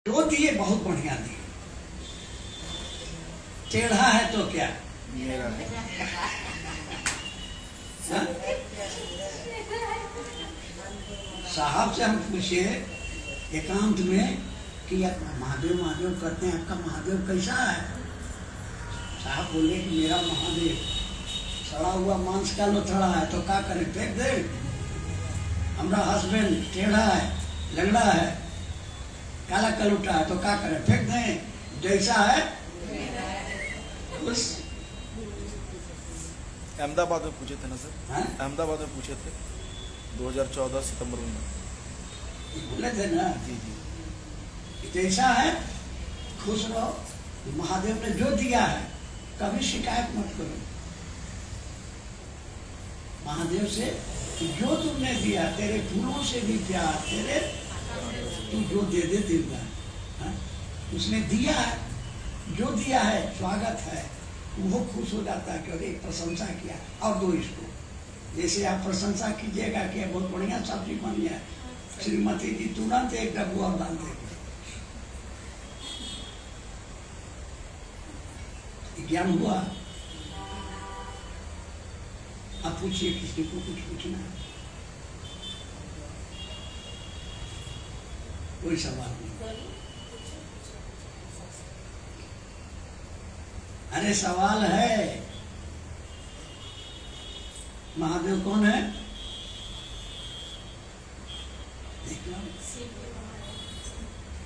जो दिए बहुत बढ़िया दिए, टेढ़ा है तो क्या मेरा हाँ? साहब से हम पूछे एकांत में कि आप महादेव महादेव करते हैं, आपका महादेव कैसा है? साहब बोले कि मेरा महादेव सड़ा हुआ मांस का लोथड़ा है, तो क्या करें, फेंक दे? हमारा हस्बैंड टेढ़ा है, लंगड़ा है, काला कलूटा है, तो क्या करें, फेंक दें? जैसा है उस अहमदाबाद में पूछे थे ना सर, हाँ? अहमदाबाद में पूछे थे 2014 सितंबर में। बोले थे ना, जी जी। जैसा है खुश रहो। महादेव ने जो दिया है कभी शिकायत मत करो महादेव से कि जो तुमने दिया, तेरे फूलों से भी प्यार, तेरे तू जो दे दे देगा। हाँ? उसने दिया है, जो दिया है स्वागत है, वो खुश हो जाता है कि अरे प्रशंसा किया और दो इसको। जैसे आप प्रशंसा कीजिएगा कि बहुत बढ़िया सब्जी बनी है, श्रीमती जी तुरंत एक डब्बू और डाल देगी। ज्ञान हुआ? आप पूछिए, किसी को कुछ पूछना है? कोई सवाल नहीं। अरे सवाल है, महादेव कौन है? देख लो,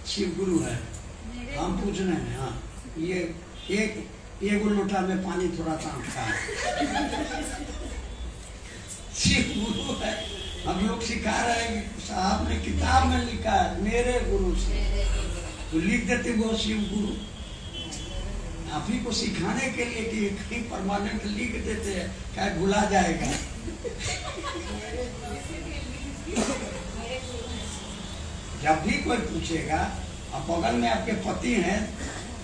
शिव गुरु है। हम पूछ रहे हैं, हाँ ये एक लोटा में पानी थोड़ा सा उठा है। शिव गुरु है। हम लोग सिखा रहे हैं कि साहब ने किताब में लिखा है मेरे गुरु से, तो लिख देते वो शिव गुरु। आप ही को सिखाने के लिए कि कहीं परमानेंट लिख देते हैं, क्या भुला जाएगा। जब भी कोई पूछेगा, अब बगल में आपके पति हैं,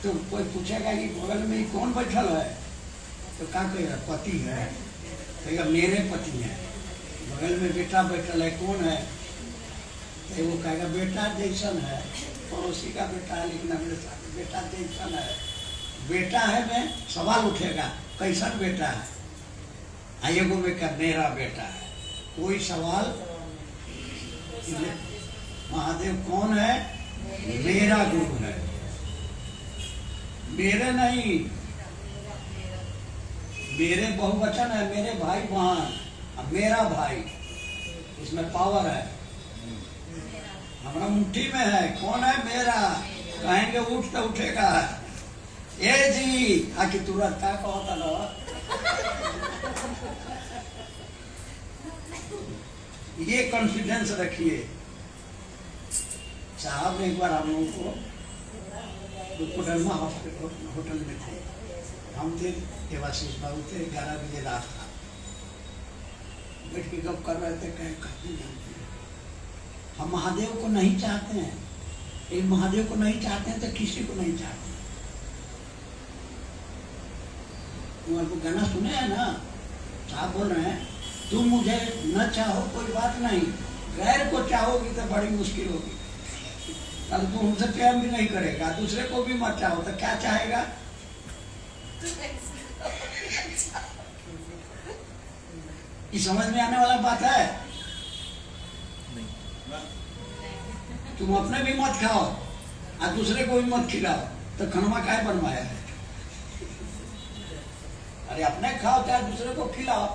तो कोई पूछेगा कि बगल में कौन बैठल है, तो क्या कहेगा? पति है। कहेगा मेरे पति हैं। बगल में बेटा बैठल है, कौन है? तो वो कहेगा बेटा जैसन है, पड़ोसी का बेटा है, लेकिन मेरे साथ बेटा जैसन है। बेटा है में सवाल उठेगा, कैसन बेटा है? आएगो में क्या मेरा बेटा है? कोई सवाल। महादेव कौन है? मेरा गुरु है, मेरे नहीं। मेरे बहुवचन है, मेरे भाई बहन। अब मेरा भाई, इसमें पावर है, हमारा मुट्ठी में है। कौन है? मेरा। कहेंगे उठ तो उठेगा। ए जी आके तुरंत क्या कहता ना, ये कॉन्फिडेंस रखिए। साहब ने एक बार हम लोगों को कोडरमा हॉस्पिटल होटल में थे, हम थे, देवाशीष बाबू थे, 11 बजे रात था, बैठ के गप कर रहे थे। कहीं कहते जानते हैं हम महादेव को नहीं चाहते हैं, ये महादेव को नहीं चाहते हैं तो किसी को नहीं चाहते। तुम आपको गाना सुने हैं ना, साहब बोल रहे हैं तुम मुझे न चाहो कोई बात नहीं, गैर को चाहोगी तो बड़ी मुश्किल होगी। कल तू हमसे प्रेम भी नहीं करेगा, दूसरे को भी मत चाहो तो क्या चाहेगा? ये समझ में आने वाला बात है? तुम अपने भी मत खाओ और दूसरे को भी मत खिलाओ, तो खनमा काय बनवाया है? अरे अपने खाओ चाहे दूसरे को खिलाओ,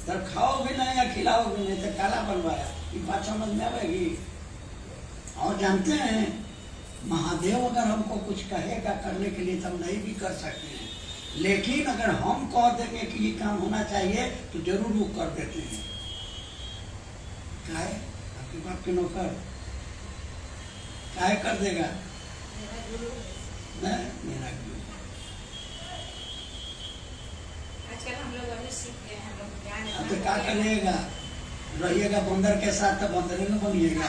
तो खाओ भी नहीं या खिलाओ भी नहीं, तो काला बनवाया। ये बात समझ में आएगी? और जानते हैं महादेव अगर हमको कुछ कहेगा करने के लिए तो हम नहीं भी कर सकते हैं, लेकिन अगर हम कह देंगे कि ये काम होना चाहिए तो जरूर वो कर देते हैं। क्या है आपके बाप के नौकर? क्या है कर देगा? मेरा गुरु। अब तो क्या करिएगा? रहिएगा बंदर के साथ तो बंदर में बनिएगा।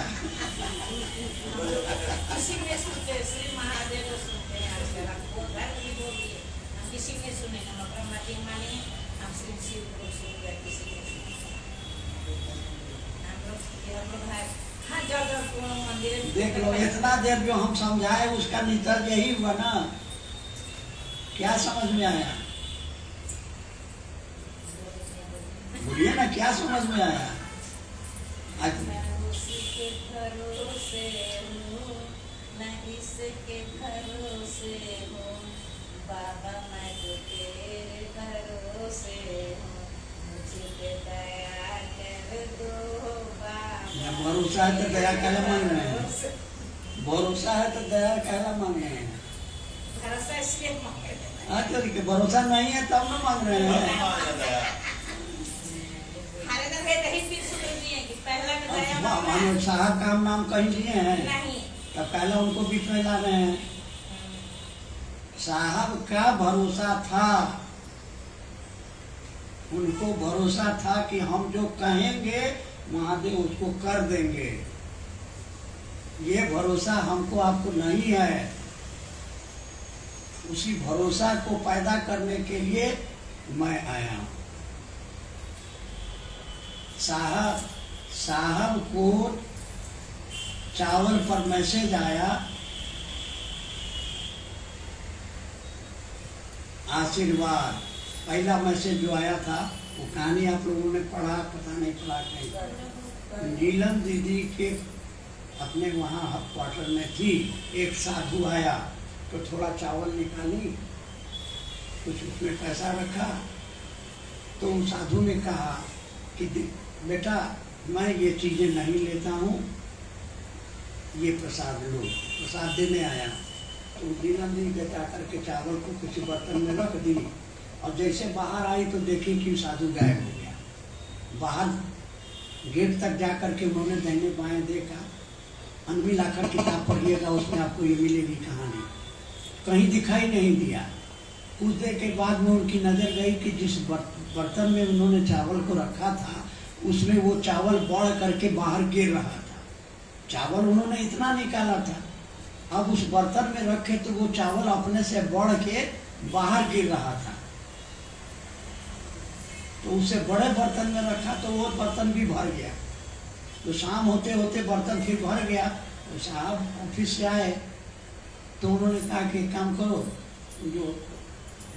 किसी में सुनते श्री महादेव सुनते हैं, आजकल हमको घर की बोली है, हम किसी में सुने, हम अपना मत माने, हम श्री शिव को सुन गए, किसी में हम लोग भाई हाँ, जगह मंदिर देख लो, इतना देर जो हम समझाए उसका नितर यही हुआ ना। क्या समझ में आया? बोलिए ना, क्या समझ में आया? आज मैं उसके भरोसे हूँ, मैं इसके भरोसे हूँ, बाबा मैं तो तेरे भरोसे हूँ, मुझे पे दया कर दो बाबा। भरोसा है तो दया कहला मांग रहे हैं। भरोसा है तो दया कहला मांग रहे हैं। भरोसा इसलिए मांग रहे हैं। हाँ, तो भरोसा नहीं है तब ना मांग रहे हैं। हमारे घर में दही फिर सुन रही है कि पहला में दया मांग रहा है। मानो साहब का हम नाम कहीं लिए हैं, नहीं, तब पहले उनको बीच में ला रहे हैं। साहब का भरोसा था, उनको भरोसा था कि हम जो कहेंगे महादेव उसको कर देंगे। ये भरोसा हमको आपको नहीं है। उसी भरोसा को पैदा करने के लिए मैं आया हूं। साहब को चावल पर मैसेज आया, आशीर्वाद। पहला मैसेज जो आया था वो कहानी आप लोगों ने पढ़ा, पता नहीं पढ़ा नहीं। नीलम दीदी के अपने वहाँ क्वार्टर में थी, एक साधु आया तो थोड़ा चावल निकाली, कुछ उसमें पैसा रखा। तो उस साधु ने कहा कि बेटा मैं ये चीज़ें नहीं लेता हूँ, ये प्रसाद लो। प्रसाद देने आया तो नीलम दीदी बेटा करके चावल को किसी बर्तन में रख दी, और जैसे बाहर आई तो देखी कि साधु गायब हो गया। बाहर गेट तक जा करके उन्होंने दाहिने बाएं देखा। अनबिल आकर किताब पढ़िएगा, उसमें आपको ये मिलेगी कहानी। कहीं दिखाई नहीं दिया। कुछ देर के बाद में उनकी नज़र गई कि जिस बर्तन में उन्होंने चावल को रखा था उसमें वो चावल बढ़ करके बाहर गिर रहा था। चावल उन्होंने इतना निकाला था, अब उस बर्तन में रखे तो वो चावल अपने से बढ़ के बाहर गिर रहा था। तो उसे बड़े बर्तन में रखा तो वो बर्तन भी भर गया। तो शाम होते होते बर्तन फिर भर गया। तो साहब ऑफिस से आए तो उन्होंने कहा कि एक काम करो, जो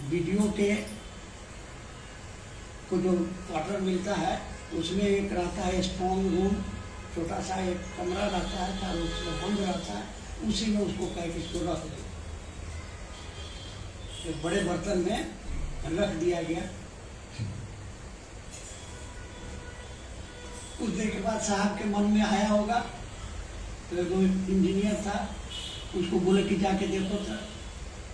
वीडियो के को जो क्वार्टर मिलता है उसमें एक रहता है स्ट्रॉन्ग रूम, छोटा सा एक कमरा रहता है, चारों से बंद रहता है, उसी में उसको कह के इसको रख दो। एक बड़े बर्तन में रख दिया गया। कुछ देर के बाद साहब के मन में आया होगा, तो जो इंजीनियर था उसको बोले कि जाके देखो था।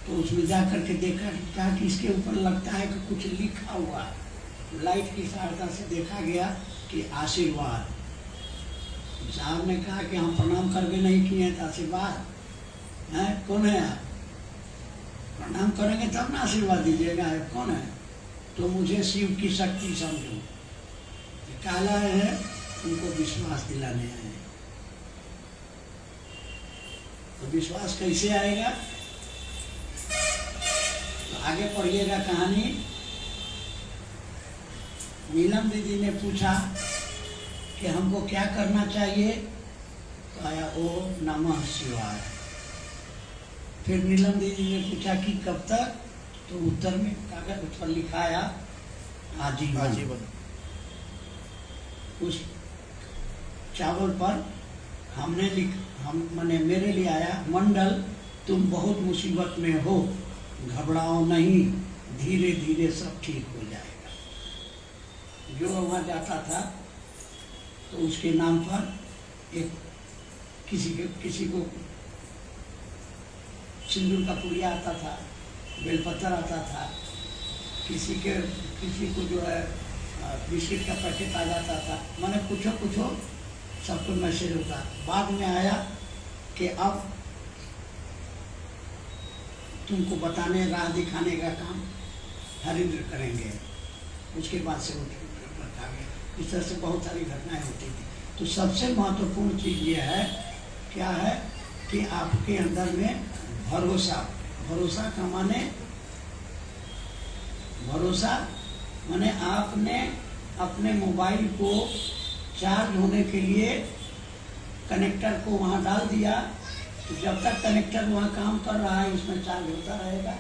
तो उसमें जा करके देखा कि इसके ऊपर लगता है कि कुछ लिखा हुआ है। लाइट की सहायता से देखा गया कि आशीर्वाद। साहब ने कहा कि हम प्रणाम करके नहीं किए तो आशीर्वाद है? कौन है आप? प्रणाम करेंगे तब ना आशीर्वाद दीजिएगा। कौन है? तो मुझे शिव की शक्ति समझो। काला है, उनको विश्वास दिलाने आए। तो विश्वास कैसे आएगा? तो आगे पढ़िएगा कहानी। नीलम दीदी ने पूछा कि हमको क्या करना चाहिए, तो आया ओम नमः शिवाय। फिर नीलम दीदी ने पूछा कि कब तक, तो उत्तर में कागज पर लिखा आया आजीवन। उस चावल पर हम मैंने मेरे लिए आया, मंडल तुम बहुत मुसीबत में हो, घबराओ नहीं, धीरे धीरे सब ठीक हो जाएगा। जो वहाँ जाता था तो उसके नाम पर एक किसी को सिंदूर का पुड़िया आता था, बेलपत्तर आता था, किसी को जो है बिस्किट का पैकेट आ जाता था। मैंने कुछ सबको मैसेज होता। बाद में आया कि अब तुमको बताने, राह दिखाने का काम हरिंद्र करेंगे। उसके बाद से वो रखा गया। इस तरह से बहुत सारी घटनाएं होती थी। तो सबसे महत्वपूर्ण चीज़ ये है, क्या है कि आपके अंदर में भरोसा का माने आपने अपने मोबाइल को चार्ज होने के लिए कनेक्टर को वहाँ डाल दिया तो जब तक कनेक्टर वहाँ काम कर रहा है इसमें चार्ज होता रहेगा।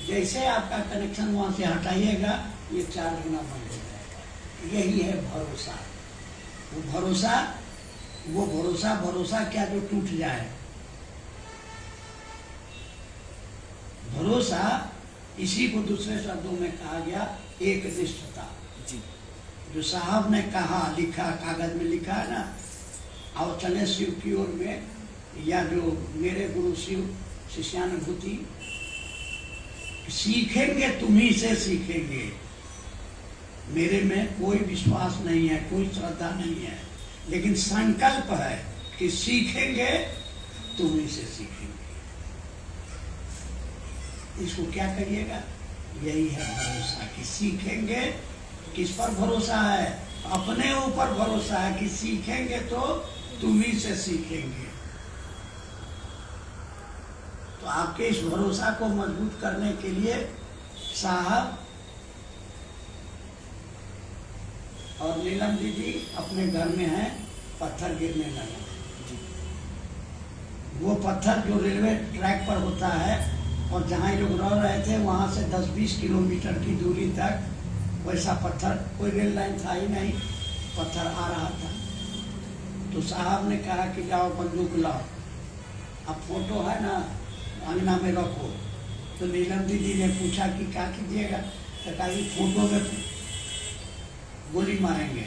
जैसे आपका कनेक्शन वहाँ से हटाइएगा ये चार्ज होना बंद हो जाएगा। यही है भरोसा। वो भरोसा क्या जो टूट जाए। भरोसा इसी को दूसरे शब्दों में कहा गया एक निष्ठता। जी। जो साहब ने कहा, लिखा, कागज में लिखा है ना, और चले शिव की ओर में, या जो मेरे गुरु शिव शिष्यानुभूति, सीखेंगे तुम्ही से सीखेंगे। मेरे में कोई विश्वास नहीं है, कोई श्रद्धा नहीं है, लेकिन संकल्प है कि सीखेंगे तुम्ही से सीखेंगे। इसको क्या करिएगा? यही है भरोसा कि सीखेंगे। किस पर भरोसा है? अपने ऊपर भरोसा है कि सीखेंगे तो तुम्ही से सीखेंगे। तो आपके इस भरोसा को मजबूत करने के लिए साहब और नीलम दीदी अपने घर में हैं, पत्थर गिरने लगा। वो पत्थर जो रेलवे ट्रैक पर होता है और जहाँ ये लोग रह रहे थे वहाँ से 10-20 किलोमीटर की दूरी तक वैसा पत्थर, कोई रेल लाइन था ही नहीं, पत्थर आ रहा था। तो साहब ने कहा कि जाओ बंदूक लाओ, अब फोटो है ना अंगना में रखो। तो नीलम दीदी ने पूछा कि क्या कीजिएगा? तो कहा कि फोटो में गोली मारेंगे।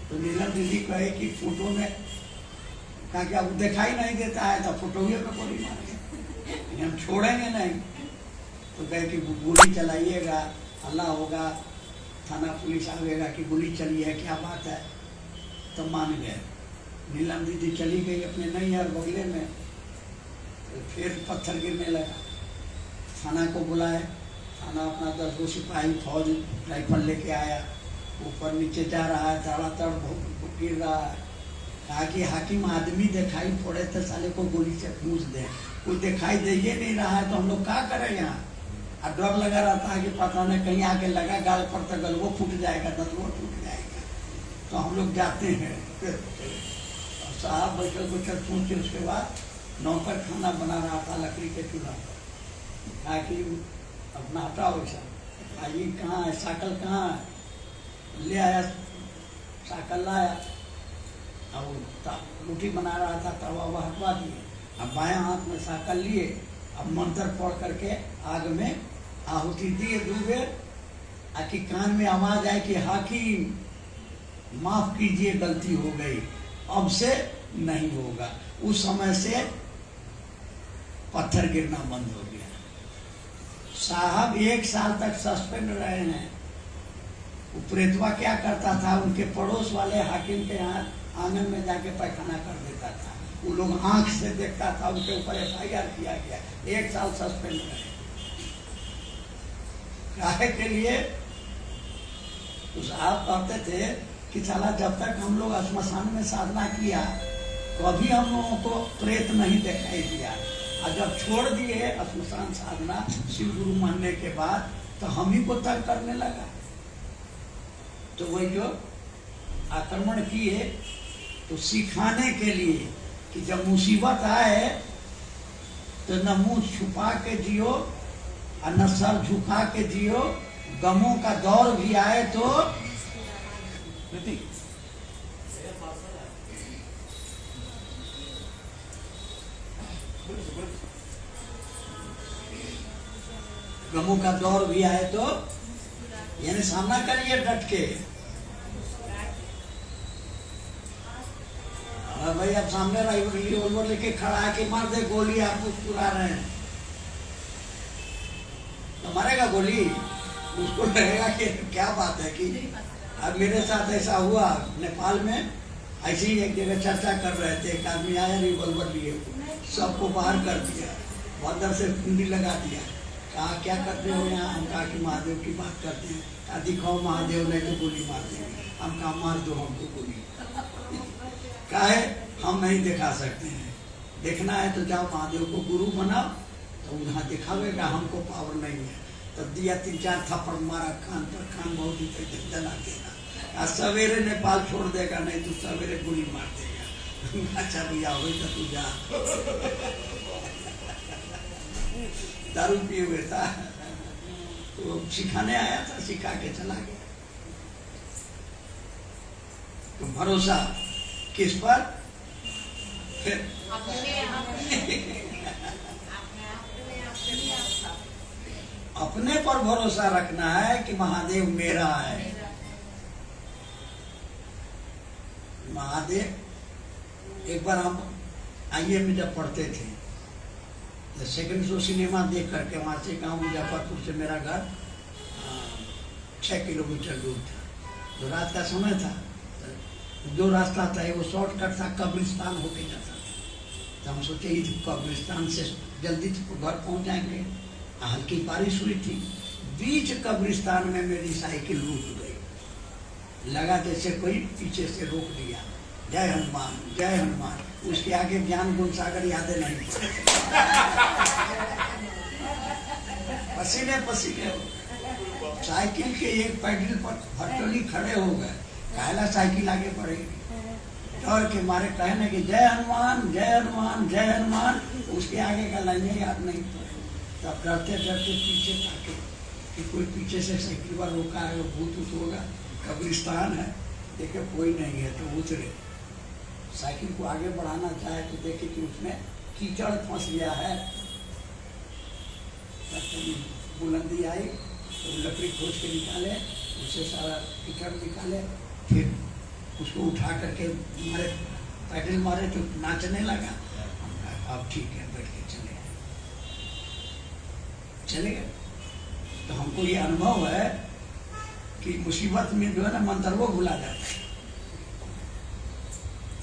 तो नीलम दीदी कहे कि फोटो में, कहा कि अब दिखाई नहीं देता है तो फोटो में गोली मारेंगे, हम छोड़ेंगे नहीं। तो कहे कि गोली चलाइएगा, हल्ला होगा, थाना पुलिस आवेगा कि गोली चली है, क्या बात है। तो मान गए। नीलम दीदी चली गई अपने नैहर बगले में। तो फिर पत्थर गिरने लगा। थाना को बुलाए, थाना अपना 10 सिपाही फौज राइफल लेके आया, ऊपर नीचे जा रहा है, तड़ातड़ गिर रहा है। कहा कि हाकिम आदमी दिखाई पड़े तो साले को गोली से पूछ दे, कोई दिखाई दे ही नहीं रहा है तो हम लोग क्या करें यहाँ। और डर लगा रहता है कि पता नहीं कहीं आके लगा गाल पर तो गलवो फूट जाएगा, दसवो टूट जाएगा। तो हम लोग जाते हैं। साहब बैठल बैठल सोचे, उसके बाद नौकर खाना बना रहा था लकड़ी के चूल्हा पर। कहा कि अपना हटाओ ऐसा, आइए कहाँ है, साकल कहाँ है? ले आया, साकल लाया, अब रोटी बना रहा था, तवा वह हटवा दिए। अब बायां हाथ में साकल लिए, अब मंत्र पढ़ करके आग में आहुति दिए 2 बेर, ताकि कान में आवाज आए कि हाकिम माफ कीजिए, गलती हो गई, अब से नहीं होगा। उस समय से पत्थर गिरना बंद हो गया। साहब 1 साल तक सस्पेंड रहे हैं। प्रेतवा क्या करता था, उनके पड़ोस वाले हाकिम के यहाँ आंगन में जाके पैखाना कर देता था। वो लोग आंख से देखता था, उनके ऊपर FIR किया गया। 1 साल सस्पेंड रहे। काहे के लिए? तो साहब कहते थे कि साला जब तक हम लोग श्मशान में साधना किया कभी हम लोगों को प्रेत नहीं दिखाई दिया, और जब छोड़ दिए श्मशान साधना शिव गुरु मानने के बाद तो हम ही को तंग करने लगा। तो वही जो आक्रमण किए तो सिखाने के लिए कि जब मुसीबत आए तो न मुंह छुपा के जियो और न सर झुका के जियो। गमों का दौर भी आए तो गमों का दौर भी आए तो यानी सामना करिए डट के। भाई अब सामने रिवॉल्वर लेके खड़ा है कि मार दे गोली, आप मुस्कुरा रहे हैं तो मारेगा गोली। उसको लगेगा कि क्या बात है कि अब मेरे साथ ऐसा हुआ नेपाल में। ऐसे ही एक जगह चर्चा कर रहे थे, एक आदमी आया रिवॉल्वर लिए, सबको बाहर कर दिया, बंदर से कुंडी लगा दिया। कहा क्या करते हो यहाँ? हम कहा कि महादेव की बात करते हैं। कहा दिखाओ महादेव, नहीं तो गोली मार देंगे। हम कहा मार दो हमको गोली। काहे? हम नहीं दिखा सकते हैं, देखना है तो जाओ महादेव को गुरु बनाओ तो वहाँ दिखावेगा, हमको पावर नहीं है। तब दिया 3-4 थप्पड़ मारा कान पर, कान बहुत ही जला देगा। आज सवेरे नेपाल छोड़ देगा, नहीं तो सवेरे गोली मार देगा। अच्छा भैया हो तो तू जा। दारू पिए हुए था, तो सिखाने आया था, सिखा के चला गया। तो भरोसा किस पर? फिर अपने पर भरोसा रखना है कि महादेव मेरा है। महादेव, एक बार हम आईए में जब पढ़ते थे, सेकंड शो सिनेमा देख करके, वहां से गांव मुजफ्फरपुर से मेरा घर 6 किलोमीटर दूर था। तो रात का समय था, जो रास्ता था वो शॉर्टकट था, कब्रिस्तान होके जाता था। तो हम सोचे ही कब्रिस्तान से जल्दी घर पहुंच जाएंगे। हल्की बारिश हुई थी, बीच कब्रिस्तान में मेरी साइकिल रुक गई। लगा जैसे कोई पीछे से रोक दिया। जय हनुमान, जय हनुमान। उसके आगे ज्ञान गुण सागर यादें नहीं, पसीने पसीने हो। साइकिल के एक पैडल पर हटोली खड़े हो गए, पहला साइकिल आगे बढ़ेगी। डर के मारे कहने कि जय हनुमान, जय हनुमान, जय हनुमान। उसके आगे का लाइन याद नहीं था। तब डरते डरते पीछे ताके कि कोई पीछे से साइकिल पर रोका है, वो भूत होगा, कब्रिस्तान है। देखे कोई नहीं है, तो उतरे। साइकिल को आगे बढ़ाना चाहे तो देखे कि उसमें कीचड़ फंस गया है। बुलंदी आई तो लकड़ी खोज के निकाले, उससे सारा कीचड़ निकाले, फिर उसको उठा करके मारे, पैडल मारे तो नाचने लगा। अब ठीक है, बैठ के चले गए। तो हमको ये अनुभव है कि मुसीबत में जो है ना, मंत्र वो भुला जाता है।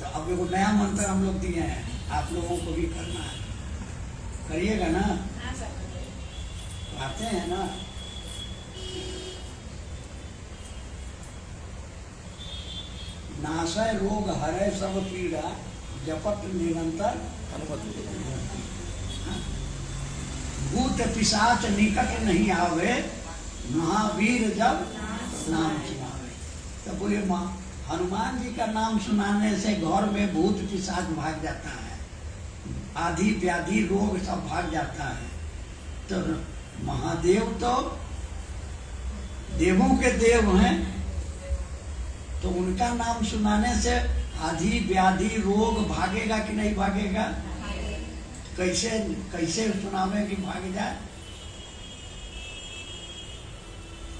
तो अब एगो नया मंत्र हम लोग दिए हैं, आप लोगों को भी करना है। करिएगा ना? तो आते हैं ना? नाशय रोग हरै सब पीड़ा, जपत निरंतर भूत पिशाच निकट नहीं आवे, महावीर जब नाम सुनावे। तो बोले माँ, हनुमान जी का नाम सुनाने से घर में भूत पिशाच भाग जाता है, आधी व्याधि रोग सब भाग जाता है। तो महादेव तो देवों के देव हैं, तो उनका नाम सुनाने से आधी व्याधि रोग भागेगा कि नहीं भागेगा? कैसे कैसे सुनावे कि भाग जाए?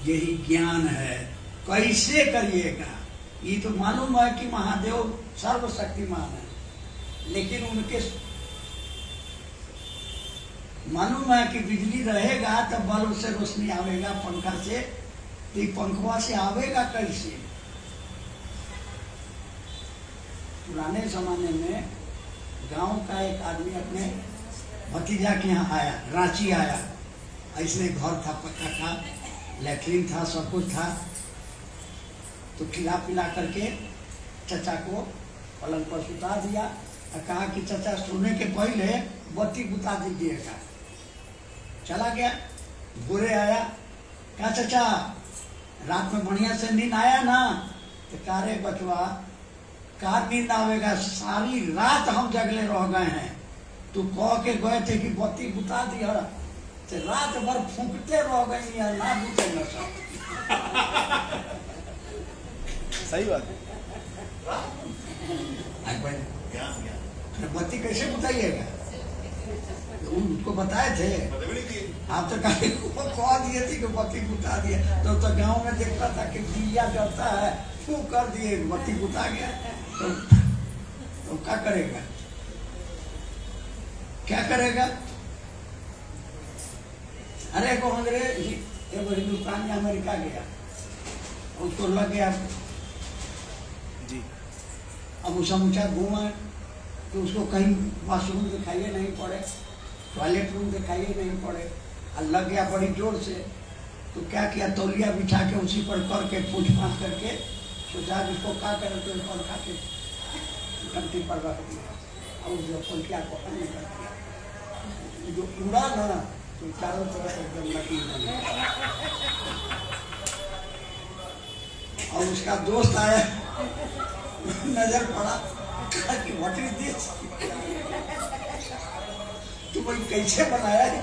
यही ज्ञान है। कैसे करिएगा? ये तो मालूम है कि महादेव सर्वशक्तिमान है, लेकिन उनके मालूम है कि बिजली रहेगा तो बल्ब से रोशनी आवेगा, पंखा से, तो पंखवा से आवेगा कैसे? पुराने जमाने में गांव का एक आदमी अपने भतीजा के यहाँ आया, रांची आया। ऐसे घर था, पक्का था, लैट्रिन था, सब कुछ था। तो खिला पिला करके चचा को पलंग पर सुता दिया और कहा कि चचा सोने के पहले बत्ती बुता दीजिएगा। चला गया, भोरे आया, कहा चचा रात में बढ़िया से नींद आया ना? तो कहा रे बचवा, कहा नींद आवेगा, सारी रात हम जगले रह गए हैं। तू कह के गए थे कि बत्ती बुता दिया, तो रात भर फूंकते रह गई यार, ना बुझे न सब। सही बात है। बत्ती कैसे बुताइएगा? उनको बताए थे, आप तो कह दिए थे कि बत्ती बुता दिया। तो गांव में देखता था कि दिया जलता है, फूंक कर दिए, बत्ती बुता गया। तो क्या करेगा? क्या करेगा? अरे को अंग्रेज, एक हिंदुस्तान में अमेरिका गया, उसको लग गया जी। अब वो समूचा घूमा, तो उसको कहीं वॉशरूम दिखाइए नहीं पड़े, टॉयलेट रूम दिखाइए नहीं पड़े, और लग गया बड़ी जोर से। तो क्या किया, तौलिया बिछा के उसी पर करके पूछ फाँच करके सोचा जिसको क्या करे, तो पंखा के घंटी पर रख दिया और जो पंखिया को अन्य कर दिया। जो उड़ा ना, तो चारों तरफ एकदम लकीर बन गया। और उसका दोस्त आया, नजर पड़ा, कहा कि व्हाट इज दिस, तो भाई कैसे बनाया है?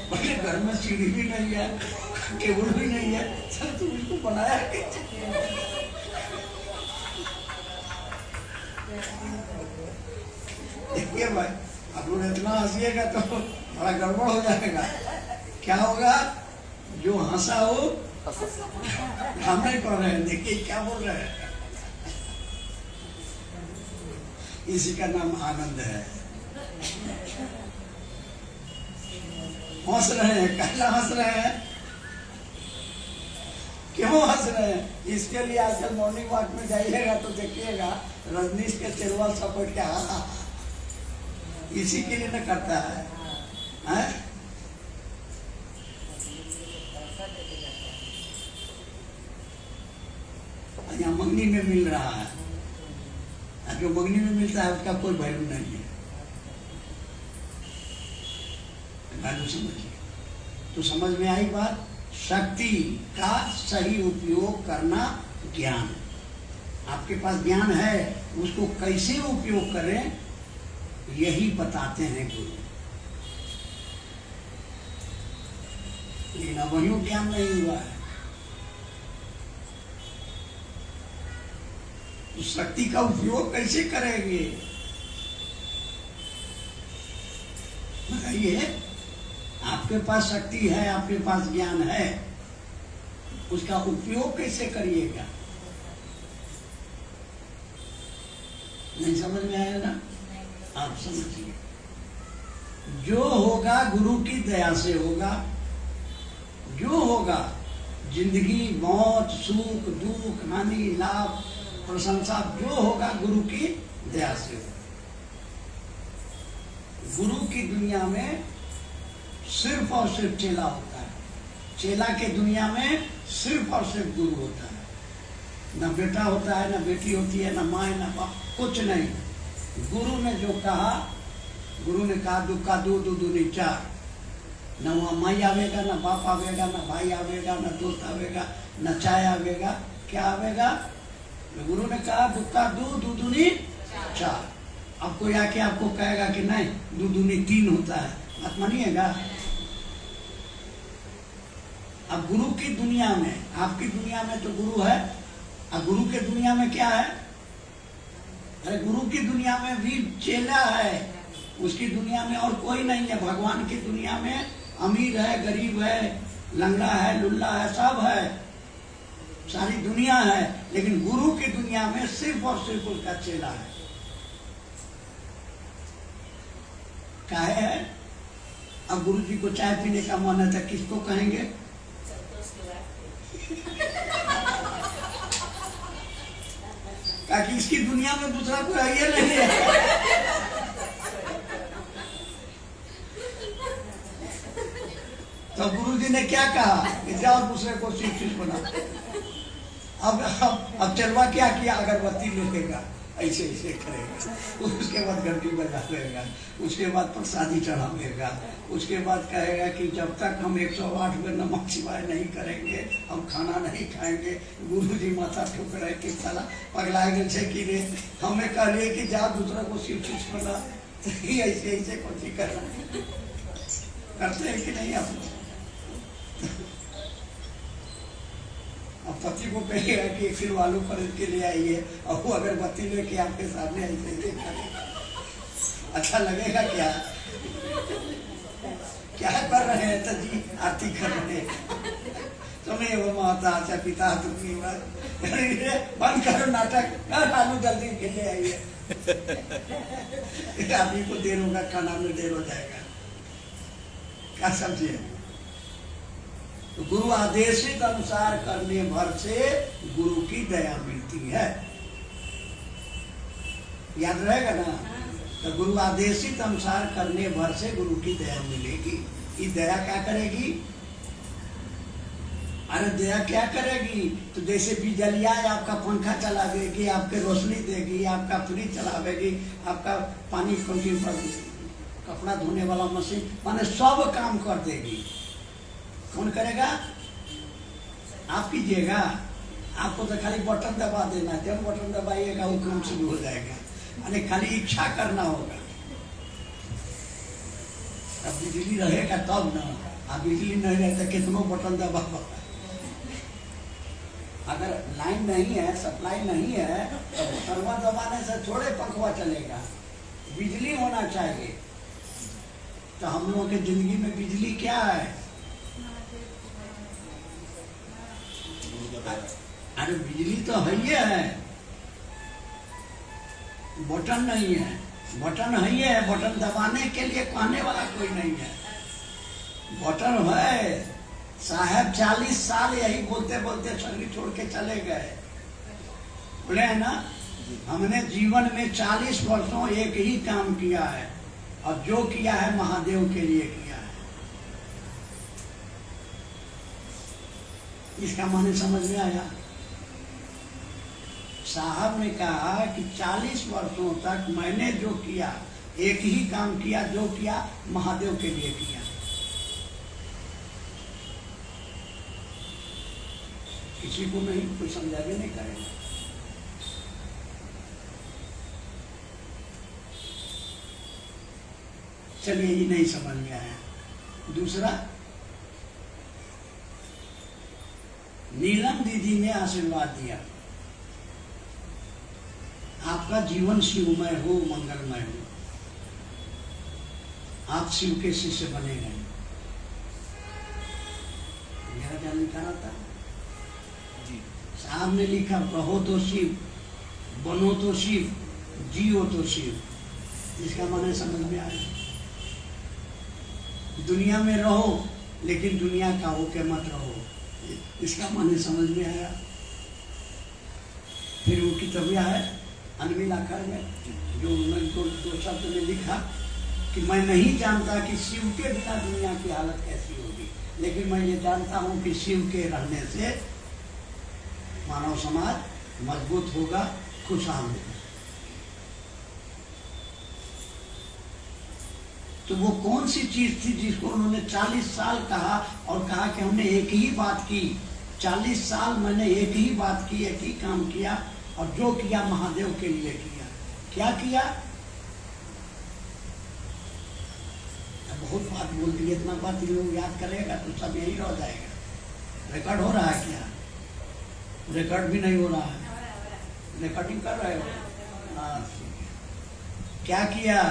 बड़े घर में सीढ़ी भी नहीं है, टेबल भी नहीं है, सर तुम इसको बनाया कैसे? देखिए भाई, आप लोग इतना हंसिएगा तो बड़ा गड़बड़ हो जाएगा। क्या होगा? जो हंसा हो हम नहीं पढ़ रहे हैं, देखिए क्या बोल रहे हैं। इसी का नाम आनंद है। हंस रहे हैं, कहना हंस रहे हैं, क्यों हंस रहे हैं? इसके लिए आजकल मॉर्निंग वॉक में जाइएगा तो देखिएगा रजनीश के चेरवा सपोर्ट क्या इसी के लिए न करता है, हैं? यहाँ मंगनी में मिल रहा है, जो मंगनी में मिलता है उसका कोई वैल्यू नहीं है। वैल्यू समझिए। तो समझ में आई बात? शक्ति का सही उपयोग करना ज्ञान। आपके पास ज्ञान है, उसको कैसे उपयोग करें यही बताते हैं गुरु। लेकिन वही ज्ञान नहीं हुआ है। तो शक्ति का उपयोग कैसे करेंगे बताइए? आपके पास शक्ति है, आपके पास ज्ञान है, उसका उपयोग कैसे करिएगा? नहीं समझ में आया ना? आप समझिए। जो होगा गुरु की दया से होगा। जो होगा जिंदगी, मौत, सुख, दुख, हानि, लाभ, प्रशंसा, जो होगा गुरु की दया से होगा। गुरु की दुनिया में सिर्फ और सिर्फ चेला होता है। चेला के दुनिया में सिर्फ और सिर्फ गुरु होता है। न बेटा होता है, न बेटी होती है, न माँ है, न बाप, कुछ नहीं। गुरु ने जो कहा, गुरु ने कहा दुखा दो दो दूनी चार। न वहाँ माई आवेगा, न बाप आवेगा, न भाई आवेगा, न दोस्त आवेगा, न चाय आवेगा। क्या आवेगा? गुरु ने कहा दुखा दो दो दूनी चार। अब कोई आके आपको कहेगा कि नहीं दो दूनी तीन होता है, बात मानिएगा? अब गुरु की दुनिया में, आपकी दुनिया में तो गुरु है, अब गुरु के दुनिया में क्या है? अरे गुरु की दुनिया में भी चेला है, उसकी दुनिया में और कोई नहीं है। भगवान की दुनिया में अमीर है, गरीब है, लंगड़ा है, लुल्ला है, सब है, सारी दुनिया है। लेकिन गुरु की दुनिया में सिर्फ और सिर्फ उसका चेला है। काहे है? अब गुरु जी को चाय पीने का मन है तो किसको कहेंगे? ताकि इसकी दुनिया में दूसरा कोई है नहीं है। तो गुरु जी ने क्या कहा कि जाओ दूसरे को शिक्षित बना। अब चलवा क्या किया? अगरबत्ती लेगा, ऐसे ऐसे करेगा, उसके बाद घंटी बजा देगा, उसके बाद प्रसादी चढ़ावेगा, उसके बाद कहेगा कि जब तक हम 108 में नमक शिवाय नहीं करेंगे हम खाना नहीं खाएंगे। गुरु जी माथा ठोक रहे कि साला पगलाए गए कि रे, हमें कह रहे कि जा दूसरा को शिक्षित बना। ऐसे ऐसे कोई करना करते हैं कि नहीं आप लोग? अब पति को कहिएगा कि एक किलो आलू खरीद के ले आइए और वो अगरबत्ती लेके आपके सामने ऐसे ऐसे करेगा, अच्छा लगेगा क्या? क्या कर रहे हैं तो जी आरती कर रहे हैं। तुम्हें वो माता अच्छा पिता तुम्हें बंद करो नाटक, आलू जल्दी के ले आइए। आदमी को देर होगा, खाना में देर हो जाएगा। क्या समझिए? तो गुरु आदेशित अनुसार करने भर से गुरु की दया मिलती है। याद रहेगा ना? तो गुरु आदेशित अनुसार करने भर से गुरु की दया मिलेगी। ये दया क्या करेगी? अरे दया क्या करेगी? तो जैसे बिजलिया आपका पंखा चला देगी, आपके रोशनी देगी, आपका फ्रिज चलावेगी, आपका पानी टंकी पर कपड़ा धोने वाला मशीन, माने सब काम कर देगी। कौन करेगा? आप कीजिएगा? आपको तो खाली बटन दबा देना, जब बटन दबाइएगा वो काम शुरू हो जाएगा, यानी खाली इच्छा करना होगा। अब बिजली रहेगा तब ना, अब बिजली नहीं रहे तो कितनों बटन दबा। अगर लाइन नहीं है, सप्लाई नहीं है, तो बटनवा दबाने से थोड़े पंखवा चलेगा, बिजली होना चाहिए। तो हम लोगों के जिंदगी में बिजली क्या है? अरे बिजली तो है ही है, बटन नहीं है। बटन है ही है, बटन दबाने के लिए कहने वाला कोई नहीं है। बटन है। साहब 40 साल यही बोलते बोलते शरीर छोड़ के चले गए, बोले है ना। हमने जीवन में 40 वर्षों एक ही काम किया है, और जो किया है महादेव के लिए किया है। इसका माने समझ में आया? साहब ने कहा कि 40 वर्षों तक मैंने जो किया, एक ही काम किया, जो किया महादेव के लिए किया। किसी को नहीं, कोई समझा भी नहीं करेगा। चलिए, ये नहीं समझ में आया। दूसरा, नीलम दीदी ने आशीर्वाद दिया, आपका जीवन शिवमय हो, मंगलमय हो, आप शिव के शिष्य बने गए। मेरा क्या लिखा था? साहब ने लिखा, रहो तो शिव, बनो तो शिव, जियो तो शिव। इसका माने समझ में आया? दुनिया में रहो, लेकिन दुनिया का होके मत रहो। इसका माने समझ में आया? फिर वो किताबिया है अनमिल आखर में, जो दो शब्द में लिखा कि मैं नहीं जानता कि शिव के बिना दुनिया की हालत कैसी होगी, लेकिन मैं ये जानता हूँ कि शिव के रहने से मानव समाज मजबूत होगा, खुशहाल होगा। तो वो कौन सी चीज थी जिसको उन्होंने 40 साल कहा, और कहा कि हमने एक ही बात की, 40 साल मैंने एक ही बात की, एक ही काम किया, और जो किया महादेव के लिए किया। क्या किया? बहुत बात बोल दी, इतना बात लोग याद करेगा तो सब यही रह जाएगा। रिकॉर्ड हो रहा है क्या? रिकॉर्ड भी नहीं हो रहा है, रिकॉर्डिंग कर रहे हो? क्या किया?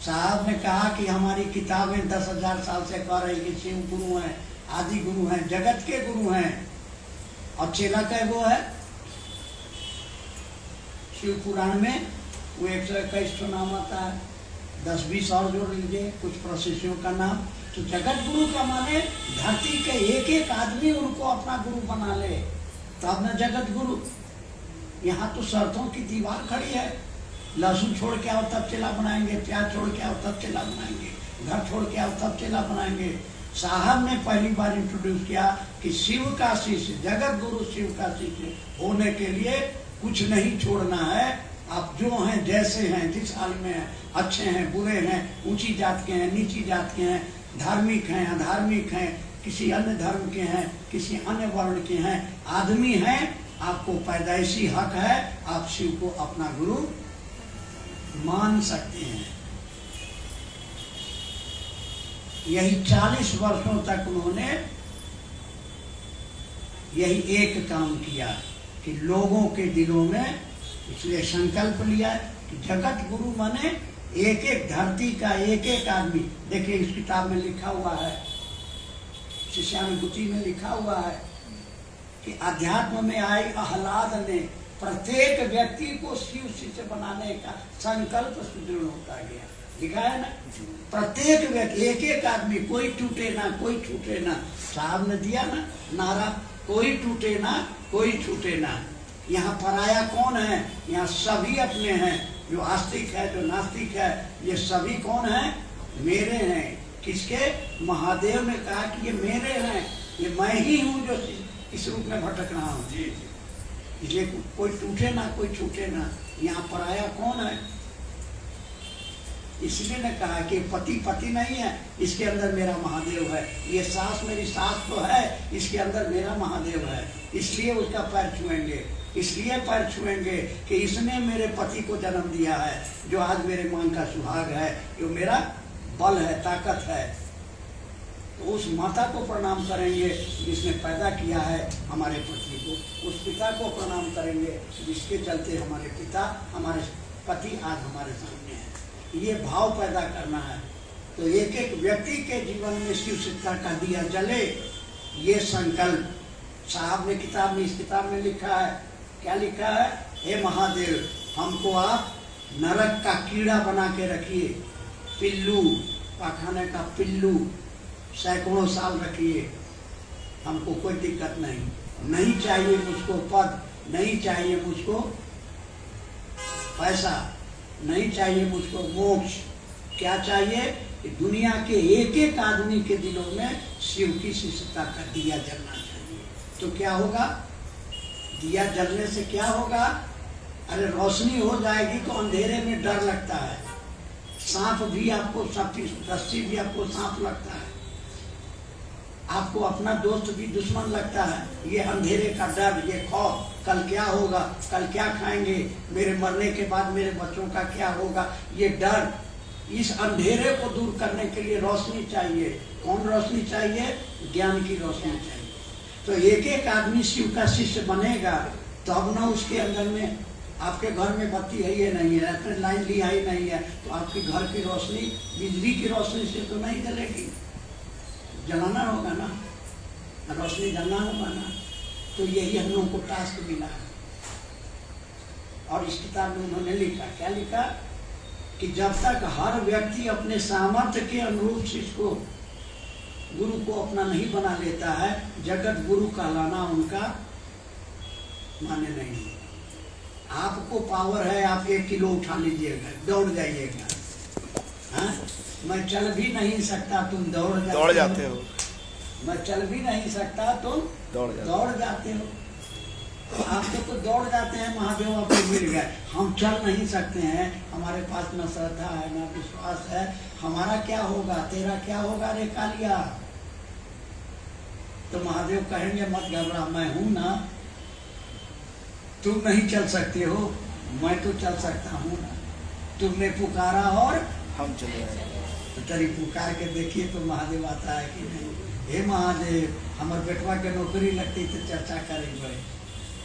साहब ने कहा कि हमारी किताबें 10,000 साल से कह रही कि शिव गुरु हैं, आदि गुरु हैं, जगत के गुरु हैं, और चेला का वो है। शिव पुराण में वो 121 नाम आता है, 10-20 और जोड़ लीजिए कुछ प्रशिष्यों का नाम। तो जगत गुरु का माने धरती के एक एक आदमी उनको अपना गुरु बना ले, तब न जगत गुरु। यहाँ तो शर्तों की दीवार खड़ी है, लहसुन छोड़ के आओ तब चेला बनाएंगे, प्याज छोड़ के आओ तब चेला बनाएंगे, घर छोड़ के आओ तब चेला बनाएंगे। साहब ने पहली बार इंट्रोड्यूस किया कि शिव का शिष्य, जगत गुरु शिव का शिष्य होने के लिए कुछ नहीं छोड़ना है। आप जो हैं, जैसे हैं, जिस हाल में हैं, अच्छे हैं, बुरे हैं, ऊंची जात के हैं, नीची जात के हैं, धार्मिक हैं, अधार्मिक हैं, किसी अन्य धर्म के हैं, किसी अन्य वर्ण के हैं, आदमी हैं, आपको पैदाइशी हक है, आप शिव को अपना गुरु मान सकते हैं। यही 40 वर्षों तक उन्होंने यही एक काम किया कि लोगों के दिलों में, इसलिए संकल्प लिया कि जगत गुरु माने एक एक धरती का एक एक आदमी। देखिए इस किताब में लिखा हुआ है, शिष्यानुभूति में लिखा हुआ है कि अध्यात्म में आए आह्लाद ने प्रत्येक व्यक्ति को शिव शिष्य बनाने का संकल्प सुदृढ़ होता गया। लिखा है ना, प्रत्येक व्यक्ति, एक एक आदमी, कोई टूटे ना, कोई छूटे ना। साहब ने दिया ना नारा, कोई टूटे ना, कोई छूटे ना। यहाँ पराया कौन है? यहाँ सभी अपने हैं, जो आस्तिक है, जो नास्तिक है, ये सभी कौन है? मेरे हैं। किसके? महादेव ने कहा कि ये मेरे हैं, ये मैं ही हूँ जो इस रूप में भटक रहा हूँ। इसलिए कोई टूटे ना, कोई छूटे ना। यहाँ पराया कौन है? इसलिए ने कहा कि पति पति नहीं है, इसके अंदर मेरा महादेव है। ये सास मेरी सास तो है, इसके अंदर मेरा महादेव है। इसलिए उसका पैर छुएंगे, इसलिए पैर छुएंगे कि इसने मेरे पति को जन्म दिया है, जो आज मेरे मांग का सुहाग है, जो मेरा बल है, ताकत है। तो उस माता को प्रणाम करेंगे जिसने पैदा किया है हमारे पति को, उस पिता को प्रणाम करेंगे जिसके चलते हमारे पिता, हमारे पति आज हमारे सामने है। ये भाव पैदा करना है। तो एक एक व्यक्ति के जीवन में शिव सत्ता का दिया जले, ये संकल्प साहब ने किताब में, इस किताब में लिखा है। क्या लिखा है? हे महादेव, हमको आप नरक का कीड़ा बना के रखिए, पिल्लू, पाखाने का पिल्लू सैकड़ों साल रखिए, हमको कोई दिक्कत नहीं चाहिए मुझको पद, नहीं चाहिए मुझको पैसा, नहीं चाहिए मुझको मोक्ष। क्या चाहिए? कि दुनिया के एक एक आदमी के दिलों में शिव की शिष्यता का दिया जलना चाहिए। तो क्या होगा? दिया जलने से क्या होगा? अरे रोशनी हो जाएगी तो अंधेरे में डर लगता है, सांप भी आपको, रस्सी भी आपको सांप लगता है, आपको अपना दोस्त भी दुश्मन लगता है। ये अंधेरे का डर, ये खौफ, कल क्या होगा, कल क्या खाएंगे, मेरे मरने के बाद मेरे बच्चों का क्या होगा, ये डर। इस अंधेरे को दूर करने के लिए रोशनी चाहिए। कौन रोशनी चाहिए? ज्ञान की रोशनी चाहिए। तो एक एक आदमी शिव का शिष्य बनेगा तब ना उसके अंदर में, आपके घर में बत्ती है ये नहीं है, आपने लाइन लिया ही नहीं है, तो आपके घर की रोशनी बिजली की रोशनी से तो नहीं जलेगी, जलाना होगा ना, रोशनी जलाना होगा ना। तो यही हम लोगों को टास्क मिला है। और इस किताब में उन्होंने लिखा, क्या लिखा? कि जब तक हर व्यक्ति अपने सामर्थ्य के अनुरूप शिष्य को, गुरु को अपना नहीं बना लेता है, जगत गुरु कहलाना उनका माने नहीं। आपको पावर है, आप 1 किलो उठा लीजिएगा, दौड़ जाइएगा। हाँ, मैं चल भी नहीं सकता, तुम दौड़ जाते हो। मैं चल भी नहीं सकता, तुम दौड़ जाते हो। आप तो दौड़ जाते हैं, महादेव आपको मिल गए। हम चल नहीं सकते हैं, हमारे पास न श्रद्धा है न विश्वास है। हमारा क्या होगा, तेरा क्या होगा रे कालिया? तो महादेव कहेंगे मत घबरा, मैं हूं ना, तुम नहीं चल सकते हो, मैं तो चल सकता हूँ। तुमने पुकारा और हम चले आए। तो तरी पुकार के देखिए तो महादेव आता है कि नहीं? हे महादेव, हमारे बेटवा के नौकरी लगती तो चर्चा करेंगे।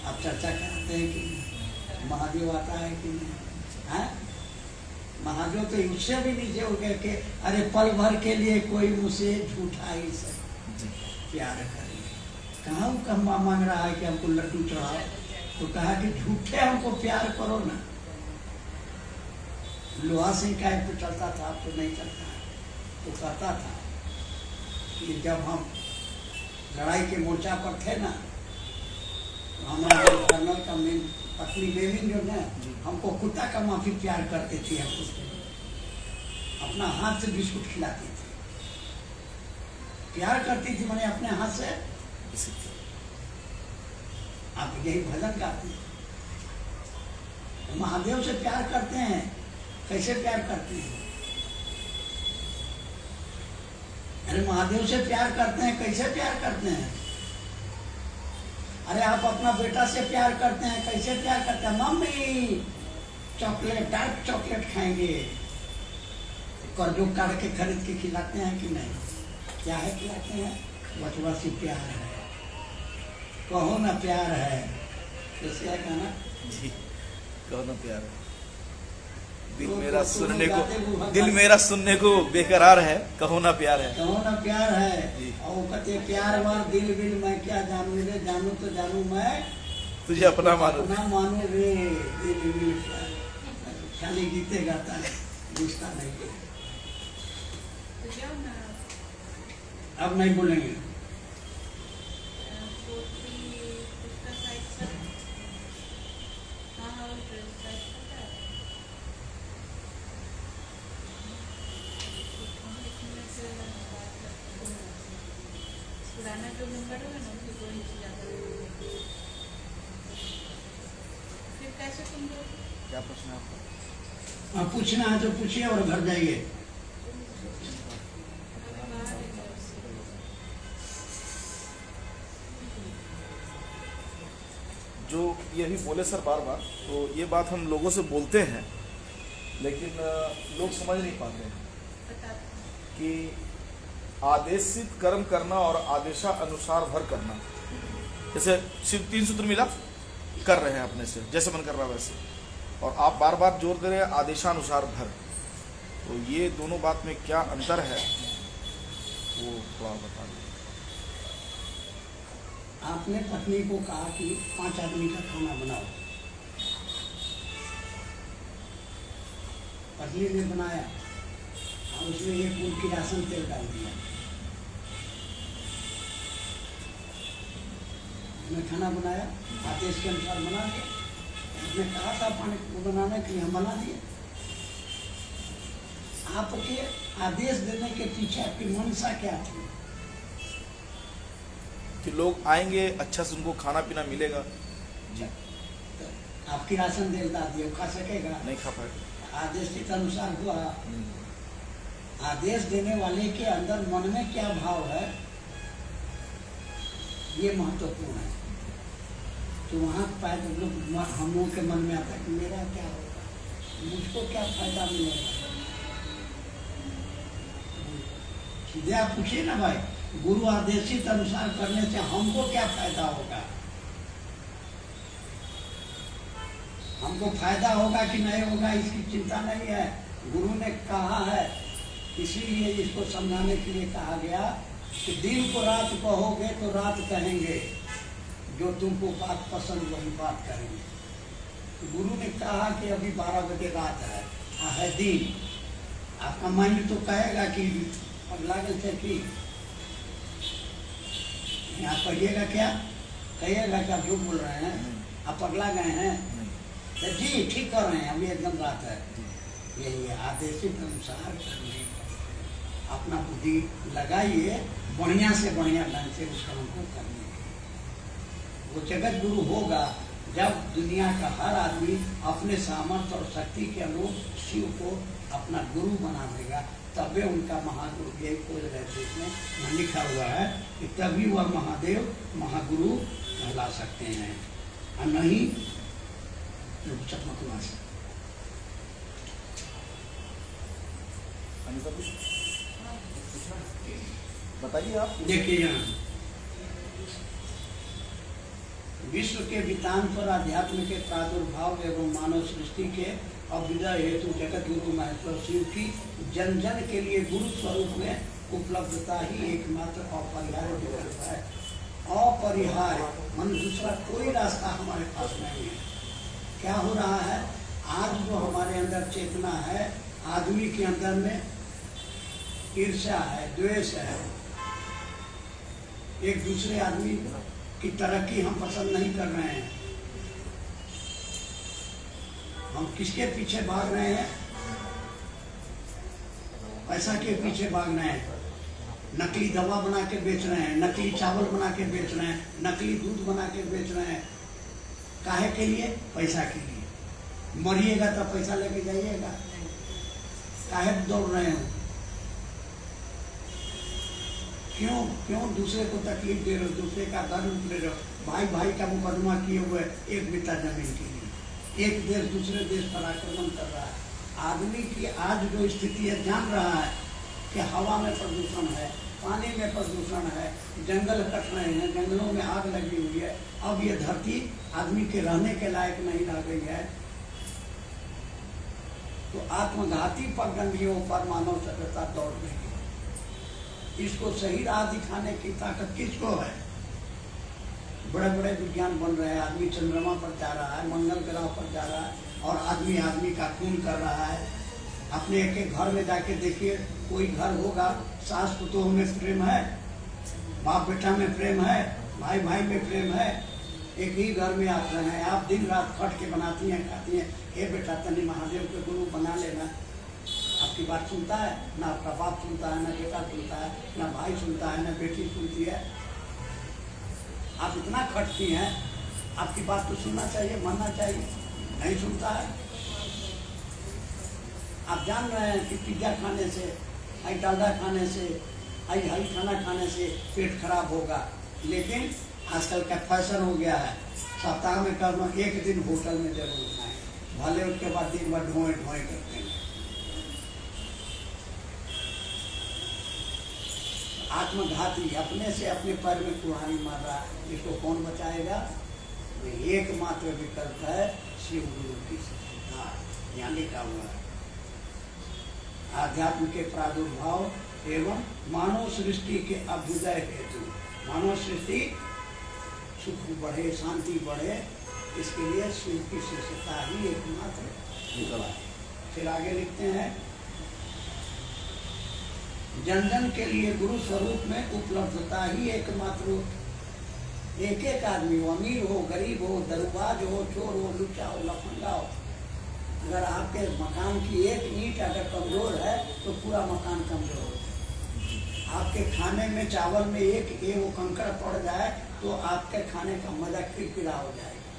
आप चर्चा करते हैं कि नहीं? महादेव आता है कि नहीं? है? महादेव तो उससे भी नीचे हो गए कि अरे पल भर के लिए कोई मुझसे झूठा ही सब प्यार करेंगे। कहाँ कम्मा मांग रहा है कि हमको लड्डू चढ़ाओ? तो कहा कि झूठे हमको प्यार करो ना। लोहा सिंह का तो चलता था, अब तो नहीं चलता है। तो कहता था कि जब हम लड़ाई के मोर्चा पर थे ना, तो हमारे कर्नल का पत्नी बेबी जो है, हमको कुत्ता का माफी प्यार करते थे। हम उसको अपना हाथ से बिस्कुट खिलाती थी, प्यार करती थी, मैंने अपने हाथ से। आप यही भजन गाते हैं, महादेव से प्यार करते हैं। कैसे प्यार करते हैं? अरे महादेव से प्यार करते हैं, कैसे प्यार करते हैं? अरे आप अपना बेटा से प्यार करते हैं, कैसे प्यार करते हैं? मम्मी चॉकलेट, डार्क चॉकलेट खाएंगे, कर्जों काट के खरीद के खिलाते हैं कि नहीं? क्या है खिलाते हैं? बचवा से प्यार है, कहो ना प्यार है। कैसे है गाना? जी, कहो ना प्यार है। दिल तो मेरा तो सुनने को, भगवान, दिल मेरा सुनने को बेकरार है, कहो ना प्यार है। कहो ना प्यार है। जी। और वो कहते प्यार वार दिल बिल मैं क्या जानू रे, जानू तो जानू मैं तुझे अपना मानो। अपना मानो रे, दिल बिल प्यार। खाली गीते गाता है, रिश्ता नहीं। तो जाओ ना, अब नहीं बोलेंगे। उसका साइड पर। हाँ, साइड पर पुराना जो नंबर होगा ना, उसी को ही जाता है। फिर कैसे तुम लोग क्या प्रश्न है आपका? पूछना है तो पूछिए और घर जाइए। जो यही बोले सर बार बार, तो ये बात हम लोगों से बोलते हैं, लेकिन लोग समझ नहीं पाते हैं कि आदेशित कर्म करना और आदेशानुसार भर करना। जैसे सिर्फ 3 सूत्र मिला, कर रहे हैं अपने से जैसे मन कर रहा है वैसे, और आप बार बार जोर दे रहे हैं आदेशानुसार भर। तो ये दोनों बात में क्या अंतर है वो थोड़ा बता दीजिए। आपने पत्नी को कहा कि 5 आदमी का खाना बनाओ, पत्नी ने बनाया और उसमें 1 पूर की राशन तेल डाल दिया, उसने खाना बनाया, आदेश के अनुसार बना दिया। उसने कहा था पानी को बनाने के लिए, हम बना दिए। आपके आदेश देने के पीछे आपकी मंशा क्या थी? कि लोग आएंगे, अच्छा से उनको खाना पीना मिलेगा। जी। तो आपकी राशन तेल डाल दिया, खा सकेगा? नहीं खा पाएगा। आदेश के अनुसार हुआ। आदेश देने वाले के अंदर मन में क्या भाव है, ये महत्वपूर्ण है। तो वहाँ पाए तो लोग, हम लोगों के मन में आता है कि मेरा क्या होगा, मुझको क्या फायदा मिलेगा। सीधे आप पूछिए ना भाई, गुरु आदेशित अनुसार करने से हमको क्या फायदा होगा, हमको फायदा होगा कि नहीं होगा इसकी चिंता नहीं है। गुरु ने कहा है, इसीलिए इसको समझाने के लिए कहा गया कि दिन को रात कहोगे तो रात कहेंगे, जो तुमको बात पसंद वही बात करेंगे। तो गुरु ने कहा कि अभी 12 बजे रात है दिन, आपका माइंड तो कहेगा कि पगला गए थे कि आप कहिएगा क्या, कहिएगा क्या झूठ बोल रहे हैं, आप पगला गए हैं? तो जी ठीक कर रहे हैं, अभी एकदम रात है। यही आदेशित अनुसार करने, अपना बुद्धि लगाइए, बढ़िया से बढ़िया ढंग से उस काम को करने। वो जगत गुरु होगा जब दुनिया का हर आदमी अपने सामर्थ्य और शक्ति के अनुरूप शिव को अपना गुरु बना देगा, तभी उनका महागुरु, यही कोई रहते इसमें यहाँ लिखा हुआ है कि तभी वह महादेव महागुरु कहला सकते हैं, और नहीं चकमकवा से। बताइए आप। देखिए यहाँ विश्व के वितान पर अध्यात्म के प्रादुर्भाव एवं मानव सृष्टि के अभ्युदय हेतु जगत गुरु महेश्वर शिव की जन जन के लिए गुरु स्वरूप में उपलब्धता ही एकमात्र अपरिहार्य विकल्प है। अपरिहार्य मन दूसरा कोई रास्ता हमारे पास नहीं है। क्या हो रहा है, आज जो हमारे अंदर चेतना है, आदमी के अंदर में ईर्ष्या है, द्वेष है, एक दूसरे आदमी की तरक्की हम पसंद नहीं कर रहे हैं। हम किसके पीछे भाग रहे हैं? पैसा के पीछे भाग रहे हैं। नकली दवा बना के बेच रहे हैं, नकली चावल बना के बेच रहे हैं, नकली दूध बना के बेच रहे हैं। काहे के लिए? पैसा के लिए। मरिएगा तो पैसा लेके जाइएगा, काहे दौड़ रहे हो? क्यों दूसरे को तकलीफ दे रहे हो, दूसरे का घर उतरे रहे हो। भाई भाई का मुकदमा किए हुए एक बिता जमीन के लिए, एक देश दूसरे देश पर आक्रमण कर रहा है। आदमी की आज जो स्थिति है, जान रहा है कि हवा में प्रदूषण है, पानी में प्रदूषण है, जंगल कट रहे हैं, जंगलों में आग लगी हुई है। अब ये धरती आदमी के रहने के लायक नहीं रह गई है। तो आत्मघाती पगडंडियों पर मानव सभ्यता दौड़ रही है। इसको सही राह दिखाने की ताकत किसको है? बड़े बड़े विज्ञान बन रहे हैं, आदमी चंद्रमा पर जा रहा है, मंगल ग्रह पर जा रहा है, और आदमी आदमी का खून कर रहा है। अपने एक एक घर में जाके देखिए, कोई घर होगा सास पुतोह में प्रेम है, बाप बेटा में प्रेम है, भाई भाई में प्रेम है। एक ही घर में आप रहे हैं, आप दिन रात खट के बनाती हैं, खाती हैं। हे बेटा तनी महादेव के गुरु बना लेना। आपकी बात सुनता है ना? आपका बाप सुनता है ना? बेटा सुनता है ना? भाई सुनता है ना? बेटी सुनती है? आप इतना खटती हैं, आपकी बात तो सुनना चाहिए, मानना चाहिए, नहीं सुनता है। आप जान रहे हैं कि पिज्जा खाने से, डालडा खाने से, हरी खाना खाने से पेट खराब होगा। लेकिन आजकल का फैशन हो गया है, सप्ताह में कम एक दिन होटल में जरूर खाएं, भले उसके बाद दिन भर ढोए ढोए करते हैं। आत्मघाती अपने से अपने पैर में कुल्हाड़ी मार रहा है, इसको कौन बचाएगा? एकमात्र विकल्प है शिव गुरु की शिक्षा, यहाँ लिखा हुआ है। आध्यात्म के प्रादुर्भाव एवं मानव सृष्टि के अभ्युदय हेतु, मानव सृष्टि सुख बढ़े, शांति बढ़े, इसके लिए शिव की शिष्यता ही एकमात्र विकल्प है। फिर आगे लिखते हैं, जन जन के लिए गुरु स्वरूप में उपलब्धता ही एकमात्र। एक एक आदमी हो, अमीर हो, गरीब हो, दरुबाज हो, चोर हो, लुच्चा हो, लफंगा हो, अगर आपके मकान की एक ईंट अगर कमजोर है तो पूरा मकान कमजोर हो। आपके खाने में चावल में एक वो कंकड़ पड़ जाए तो आपके खाने का मजा किरकिरा हो जाएगा।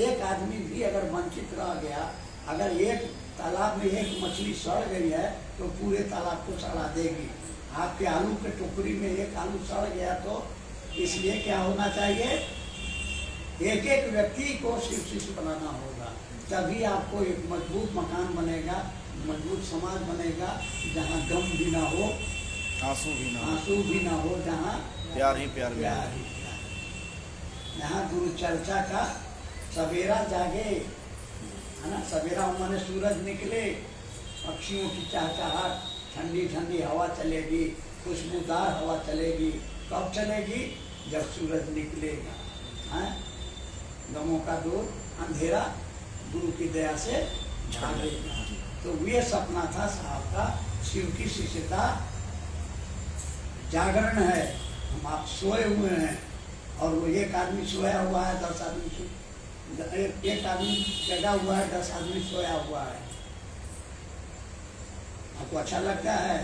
एक आदमी भी अगर वंचित रह गया, अगर एक तालाब में एक मछली सड़ गई है तो पूरे तालाब को सड़ा देगी। आपके आलू के टोकरी में एक आलू सड़ गया तो इसलिए क्या होना चाहिए? एक एक व्यक्ति को शिव शिष्य बनाना होगा, तभी आपको एक मजबूत मकान बनेगा, मजबूत समाज बनेगा, जहाँ गम भी ना हो, आंसू भी ना हो, जहाँ प्यार ही प्यार, जहाँ गुरु चर्चा का सवेरा जागे, है ना। सवेरा माने सूरज निकले, पक्षियों की चहचहाट, ठंडी ठंडी हवा चलेगी, खुशबूदार हवा चलेगी। कब चलेगी? जब सूरज निकलेगा, हैं। गमों का दूर अंधेरा गुरु की दया से झाड़ेगा। तो ये सपना था साहब का, शिव की शिष्यता। जागरण है, हम आप सोए हुए हैं और वो एक आदमी सोया हुआ है, 10 आदमी एक आदमी जगा हुआ है, 10 आदमी सोया हुआ है। आपको अच्छा लगता है?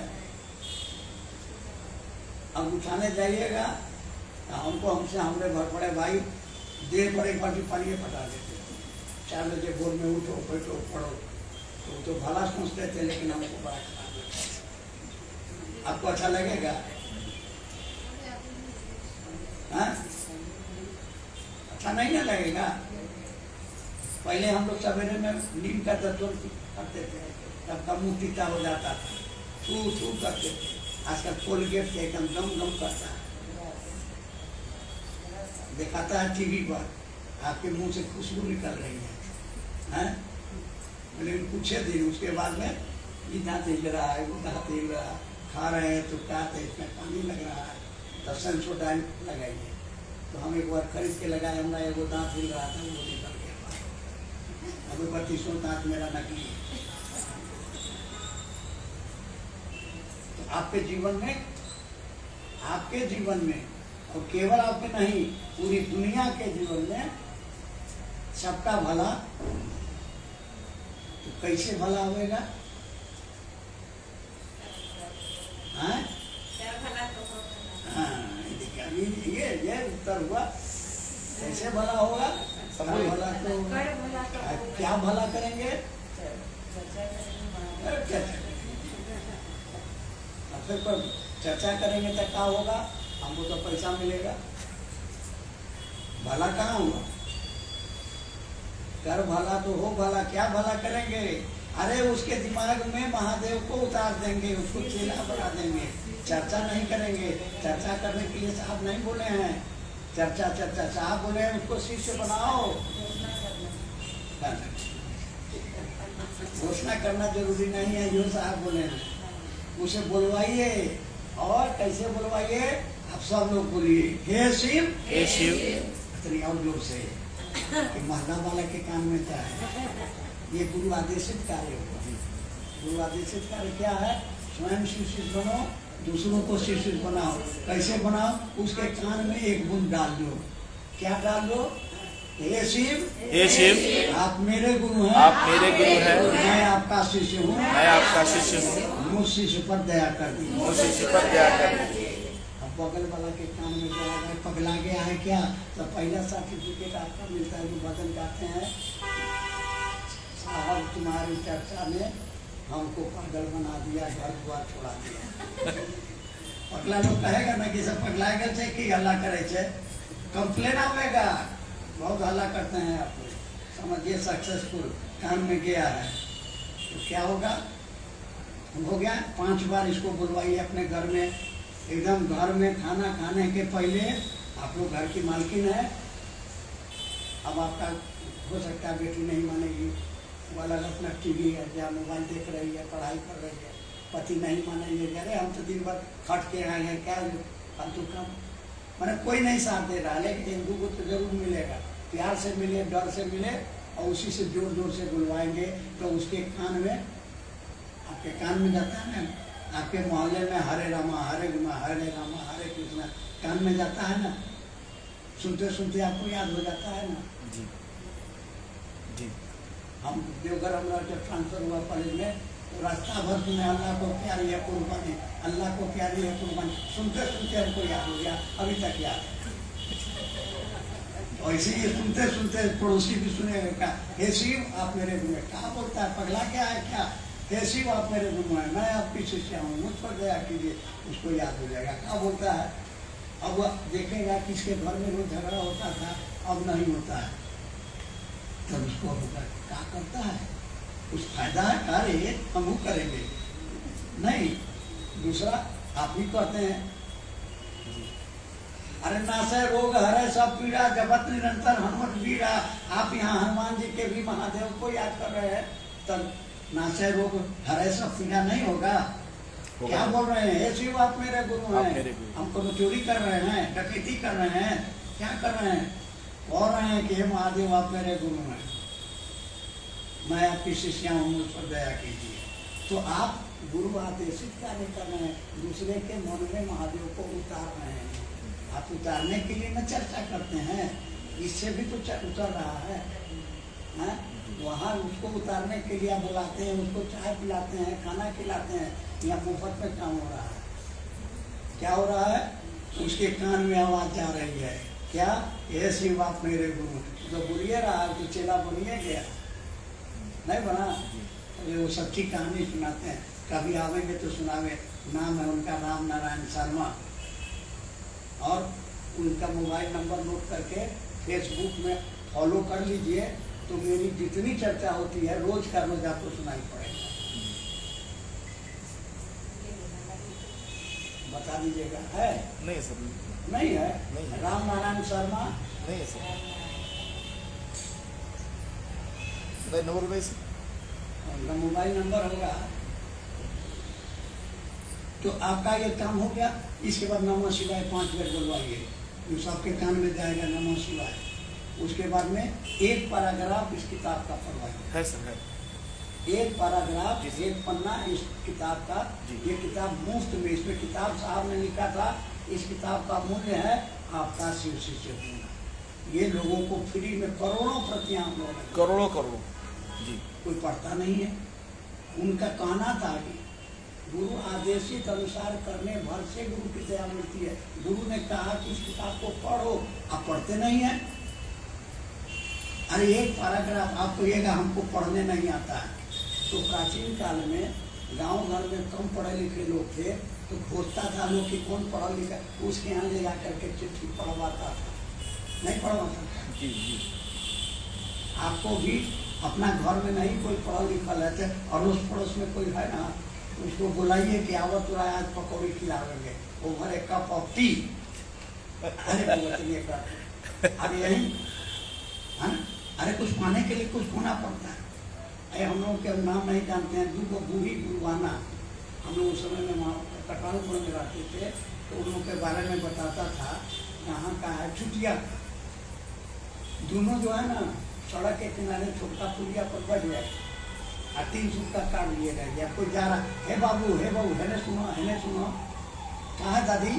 अब उठाने जाइएगा तो हमरे घर पड़े भाई देर पर एक बाल्टी पानी पटा देते, 4 बजे भोर में उठो, बैठो, पढ़ो। तो भला सोचते थे, लेकिन हमको बड़ा खराब लगता। आपको अच्छा लगेगा? हाँ? अच्छा नहीं ना लगेगा? पहले हम लोग सवेरे में नीम का दस्तूर करते थे, तब का मुंह तीता हो जाता था, थू थू करते थे। आजकल कोलगेट से एकदम गम गम करता है, दिखाता है टीवी पर, आपके मुंह से खुशबू निकल रही है। लेकिन कुछ दिन उसके बाद में ये दांत हिल रहा है, वो दांत हिल रहा है, खा रहे हैं तो क्या थे, इसमें पानी लग रहा है, तो सेंसोडाइन लगाइए। तो हम एक बार खरीद के लगाए, हमारा वो दांत हिल रहा था, वो निकल गया। अभी 32वां दांत मेरा नकली है। तो आपके जीवन में और केवल आपके नहीं, पूरी दुनिया के जीवन में सबका भला। तो कैसे भला होगा? हाँ, ये उत्तर हुआ। कैसे भला होगा? भला तो क्या भला करेंगे? फिर पर चर्चा करेंगे तो क्या होगा? हमको तो पैसा मिलेगा, भला कहाँ हुआ? कर भला तो हो भला, क्या भला करेंगे? अरे उसके दिमाग में महादेव को उतार देंगे, उसको चेला बना देंगे। चर्चा नहीं करेंगे। चर्चा करने के लिए साहब नहीं बोले हैं, चर्चा साहब बोले हैं उसको शिष्य बनाओ। घोषणा करना जरूरी नहीं है, जो साहब बोले हैं उसे बुलवाइए। और कैसे बुलवाइए? आप सब लोग बोलिए, हे शिव, हे शिव। इतनी और लोग से कि महला वाला के कान में क्या है? ये गुरु आदेशित कार्य होगा। गुरु आदेशित कार्य क्या है? स्वयं शिष्य बनो, दूसरों को शिष्य बनाओ। कैसे बनाओ? उसके कान में एक बूंद डाल दो। क्या डाल दो? हे शिव, हे शिव, आप मेरे गुरु हैं, आप मेरे गुरु हैं, मैं आपका शिष्य हूँ, मैं आपका शिष्य हूँ, मुझ शिष्य पर दया कर दी, मुझ शिष्य पर दया कर दी। अब बगल वाला के कान में क्या है? पगला गया है क्या? तो पहला सर्टिफिकेट आपका मिलता है जो भजन गाते हैं, साहब तुम्हारी चर्चा ने हमको पागल बना दिया, घर द्वार छोड़ा दिया। पगला लोग कहेगा ना कि सब पगला गए थे कि हल्ला करे थे, कंप्लेन आवेगा, बहुत हल्ला करते हैं आप लोग, समझिए सक्सेसफुल काम में गया है तो क्या होगा, हो गया 5 बार इसको बुलवाइए अपने घर में, एकदम घर में खाना खाने के पहले, आप लोग घर की मालकिन है, अब आपका हो सकता है बेटी नहीं मानेगी, वो अलग अपना टीवी है या मोबाइल देख रही है, पढ़ाई कर रही है, पति नहीं मानेंगे, अरे हम तो दिन भर खट के आए हैं, क्या फालतू काम, मैंने कोई नहीं साथ दे रहा, लेकिन एक दो तो जरूर मिलेगा, प्यार से मिले, डर से मिले, और उसी से जोर जोर से बुलवाएंगे तो उसके कान में, आपके कान में जाता है ना, आपके मोहल्ले में हरे रामा हरे कृष्णा कान में जाता है ना, सुनते सुनते आपको याद हो जाता है ना। जी जी। हम देवघर हमरा जब ट्रांसफर हुआ कॉलेज में तो रास्ता भर सुने अल्लाह को प्यारी है कुर्बानी, अल्लाह को प्यारी है कुर्बानी, सुनते सुनते हमको याद हो गया, अभी तक याद है। ऐसे ही सुनते सुनते पड़ोसी भी सुनेगा, हे शिव आप मेरे गुरु है, क्या बोलता है पगला, क्या है क्या, हे शिव आप मेरे गुरु है, मैं आपकी शिष्या हूँ, मुझ पर दया कीजिए, उसको याद हो जाएगा क्या बोलता है। अब वह देखेगा कि इसके घर में रोज झगड़ा होता था, अब नहीं होता है, तब उसको होगा क्या करता है, कुछ फायदा है कार्य हम वो करेंगे नहीं। दूसरा आप ही कहते हैं अरे नासे रोग हरे सब पीड़ा जगत निरंतर हनुमत वीरा, आप यहाँ हनुमान जी के भी महादेव को याद कर रहे हैं, तब नासे रोग हरे सब पीड़ा नहीं होगा। क्या बोल रहे हैं, हे शिव आप मेरे गुरु हैं, हमको तो चोरी कर रहे हैं, डकैती कर रहे हैं, क्या कर रहे हैं, बोल रहे हैं कि हे महादेव आप मेरे गुरु हैं, मैं आपकी शिष्या हूँ, मुझ पर दया कीजिए। तो आप गुरु आदेशित कार्य कर रहे हैं, दूसरे के मन में महादेव को उतार रहे हैं। आप उतारने के लिए न चर्चा करते हैं, इससे भी तो उतर रहा है, वहाँ उसको उतारने के लिए बुलाते हैं, उसको चाय पिलाते हैं, खाना खिलाते हैं, यहाँ मुफ्त में काम हो रहा है। क्या हो रहा है, उसके कान में आवाज जा रही है, क्या ये शिव आप मेरे गुरु, तो बोलिए रहा तो चेला बोलिए गया नहीं बना। अरे वो सच्ची कहानी सुनाते हैं, कभी आवेंगे तो सुनावे, नाम है उनका राम नारायण शर्मा, और उनका मोबाइल नंबर नोट करके फेसबुक में फॉलो कर लीजिए, तो मेरी जितनी चर्चा होती है रोज का रोज आपको सुनाई पड़ेगा, बता दीजिएगा। है नहीं सर, नहीं है, नहीं है। राम नारायण शर्मा नहीं है सर, नंबर बताइए सर। उनका मोबाइल नंबर होगा, तो आपका ये काम हो गया। इसके बाद नमः शिवाय 5 बार बोलवाइए, जो सबके कान में जाएगा नमः शिवाय। उसके बाद में एक पैराग्राफ इस किताब का पढ़वाइए। है सर, है एक पैराग्राफ, एक पन्ना इस किताब का। ये किताब मुफ्त में, इसमें किताब साहब ने लिखा था, इस किताब का मूल्य है आपका शिव शिष्य होना। ये लोगों को फ्री में करोड़ों प्रतियां हम लोगों ने, करोड़ों करोड़ों जी, कोई पढ़ता नहीं है। उनका कहना था कि गुरु आदेशित अनुसार करने भर से गुरु की दया मिलती है। गुरु ने कहा कि इस किताब को पढ़ो, आप पढ़ते नहीं है। अरे एक पैराग्राफ आप कहिएगा हमको पढ़ने नहीं आता है। तो प्राचीन काल में गांव घर में कम पढ़े लिखे लोग थे, तो खोजता था लोग कि कौन पढ़ा लिखा, उसके यहाँ ले जा करके चिट्ठी पढ़वाता था, नहीं पढ़वाता था। जी जी। आपको भी अपना घर में नहीं कोई पढ़ा लिखा रहते, अड़ोस पड़ोस में कोई है ना, उसको बुलाइए कि आवत तो आज पकौड़ी खिलावेंगे, over a cup of tea. अरे यही है ना, अरे कुछ पाने के लिए कुछ होना पड़ता है। अरे हम लोग के नाम नहीं जानते हैं, दूगो बूढ़ी बुढ़वाना, हम लोग उस समय में वहाँ कटवालपुर में रहते थे, तो उन लोग के बारे में बताता था। यहाँ का है चुटिया, दोनों जो है ना सड़क के किनारे छोटा पुलिया पर बैठ गए, 3 सूट का काट लिए रह गया। कोई जा रहा, हे बाबू है सुनो, कहा दादी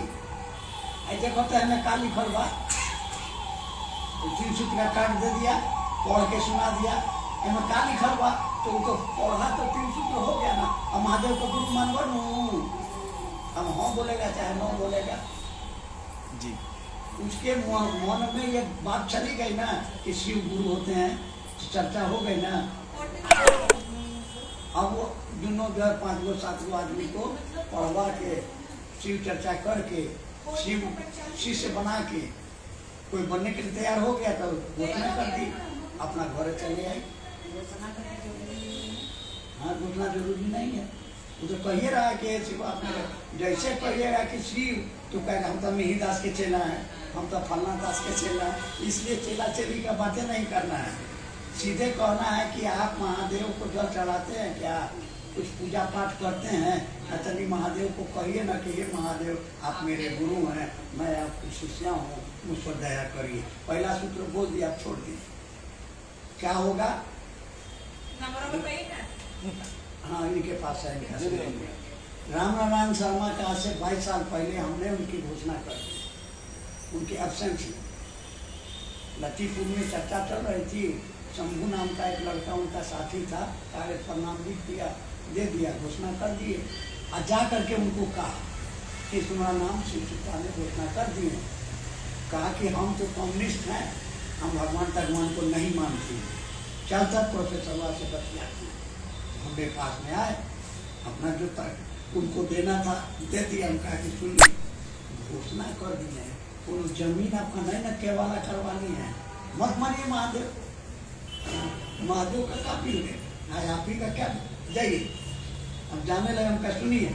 ऐसे कहता है मैं का लिखल बा, 3 सूट का काट दे दिया, पढ़ के सुना दिया, एम का लिखल बा, तो वो तो पढ़ा तो 3 सूत्र हो गया ना। अब महादेव को गुरु मानवा नू, अब हाँ बोलेगा चाहे नो बोलेगा जी। उसके मन में ये बात चली गई ना कि शिव गुरु होते हैं, चर्चा हो गई ना। अब वो दोनों जो है 5 गो 7 गो आदमी को पढ़वा के शिव चर्चा करके शिव शिष्य बना के कोई बनने के लिए तैयार हो गया तो घोषणा कर दी, अपना घर चले आए। हाँ, घोषणा जरूरी नहीं है, वो तो कहिए रहा है कि शिव आपने जैसे कहिएगा कि शिव तो कहेगा हम तो मिहिर दास के चेला है, हम तो फलना दास के चेला है, इसलिए चेला चेली का बातें नहीं करना है। सीधे कहना है कि आप महादेव को जल चढ़ाते हैं क्या, कुछ पूजा पाठ करते हैं, अतनी महादेव को कहिए ना कि ये महादेव आप मेरे गुरु हैं, मैं आपकी शिष्या हूँ, मुझ पर दया करिए। पहला सूत्र बोल दिया, आप छोड़ दिए, क्या होगा? हाँ, इनके पास है, इनका राम नारायण शर्मा का आज से 22 साल पहले हमने उनकी घोषणा कर दी, उनके एब्सेंस में। लतीपुर में चर्चा चल रही थी, शंभू नाम का एक लड़का उनका साथी था, कागज पर नाम लिख दिया, दे दिया, घोषणा कर दिए। और जा करके उनको कहा कि तुम्हारा नाम शिव शुक्ला ने घोषणा कर दी है। कहा कि हम तो कम्युनिस्ट हैं, हम भगवान को नहीं मानते। चलता प्रोफेसर से बतियाती, हमारे पास में आए, अपना जो तक उनको देना था दे दिया। हम कहा कि सुनिए, घोषणा कर दी है, वो जमीन आपका नहीं ना केवाला करवानी है, मत मानिए महादेव, महादेव का काफी है, आप ही का क्या जाइए। अब जाने लगे, हम कहा सुनिए,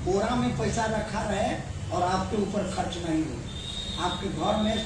बोरा में पैसा रखा रहे और आपके ऊपर खर्च नहीं हो, आपके घर में